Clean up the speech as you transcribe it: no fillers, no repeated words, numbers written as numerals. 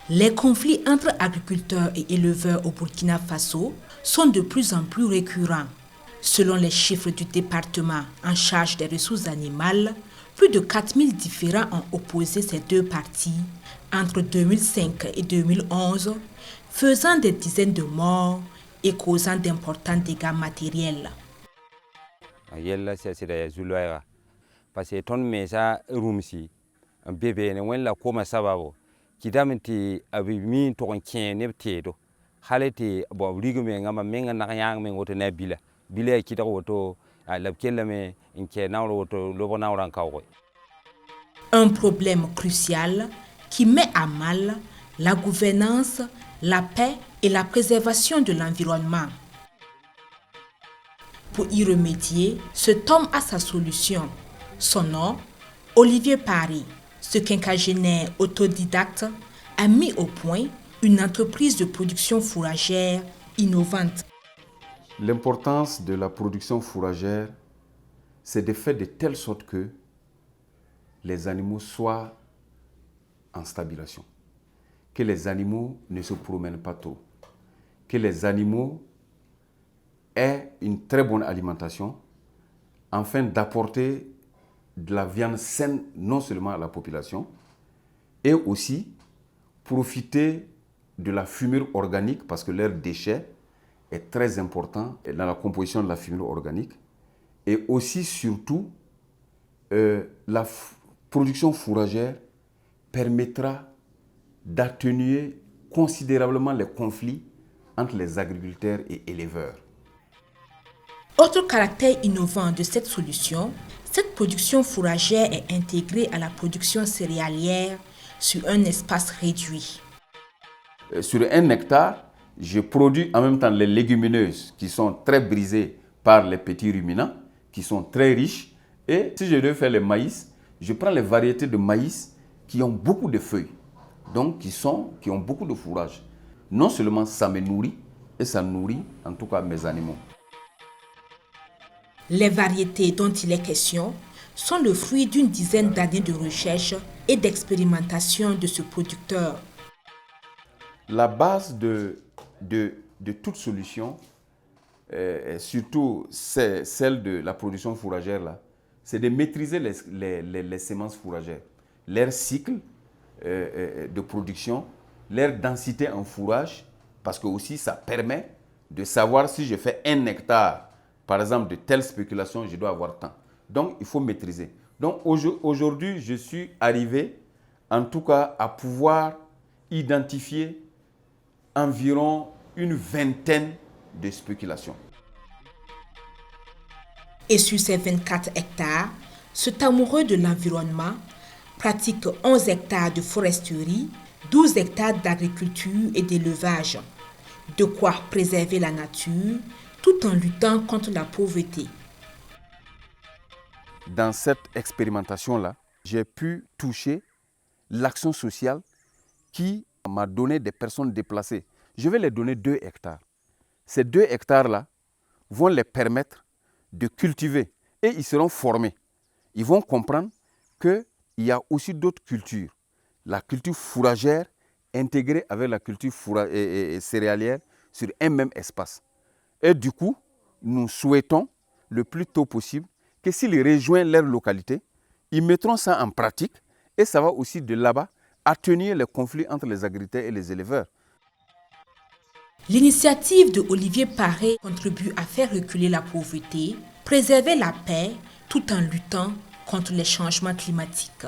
Les conflits entre agriculteurs et éleveurs au Burkina Faso sont de plus en plus récurrents. Selon les chiffres du département en charge des ressources animales, plus de 4000 différends ont opposé ces deux parties entre 2005 et 2011, faisant des dizaines de morts et causant d'importants dégâts matériels. Parce que ton mesa rumsi bébé ne wala koma sababo kidamenti abimi to kien ne tedo haleti bo rigme ngama menga na yang men woto na bila kita woto labkela me inke na woto lobo na ran kawo. Un problème crucial qui met à mal la gouvernance, la paix et la préservation de l'environnement. Pour y remédier, cet homme a sa solution. Son nom, Olivier Paré, ce quinquagénaire autodidacte, a mis au point une entreprise de production fourragère innovante. L'importance de la production fourragère, c'est de faire de telle sorte que les animaux soient en stabilisation, que les animaux ne se promènent pas trop, que les animaux aient une très bonne alimentation, afin d'apporter de la viande saine non seulement à la population, et aussi profiter de la fumure organique, parce que leur déchet est très important dans la composition de la fumure organique, et aussi surtout la production fourragère permettra d'atténuer considérablement les conflits entre les agriculteurs et éleveurs. Autre caractère innovant de cette solution, cette production fourragère est intégrée à la production céréalière sur un espace réduit. Sur 1 hectare, je produis en même temps les légumineuses qui sont très brisées par les petits ruminants, qui sont très riches. Et si je veux faire le maïs, je prends les variétés de maïs qui ont beaucoup de feuilles, donc qui ont beaucoup de fourrage. Non seulement ça me nourrit, et ça nourrit en tout cas mes animaux. Les variétés dont il est question sont le fruit d'une dizaine d'années de recherche et d'expérimentation de ce producteur. La base de toute solution, surtout celle de la production fourragère, là, c'est de maîtriser les semences fourragères, leur cycle de production, leur densité en fourrage, parce que aussi ça permet de savoir si je fais 1 hectare, par exemple, de telle spéculation, je dois avoir tant. Donc, il faut maîtriser. Donc, aujourd'hui, je suis arrivé, en tout cas, à pouvoir identifier environ une vingtaine de spéculations. Et sur ces 24 hectares, cet amoureux de l'environnement pratique 11 hectares de foresterie, 12 hectares d'agriculture et d'élevage. De quoi préserver la nature tout en luttant contre la pauvreté. Dans cette expérimentation-là, j'ai pu toucher l'action sociale qui m'a donné des personnes déplacées. Je vais les donner 2 hectares. Ces 2 hectares-là vont les permettre de cultiver et ils seront formés. Ils vont comprendre qu'il y a aussi d'autres cultures. La culture fourragère intégrée avec la culture céréalière sur un même espace. Et du coup, nous souhaitons le plus tôt possible que s'ils rejoignent leur localité, ils mettront ça en pratique et ça va aussi de là-bas atténuer les conflits entre les agriculteurs et les éleveurs. L'initiative de Olivier Paré contribue à faire reculer la pauvreté, préserver la paix tout en luttant contre les changements climatiques.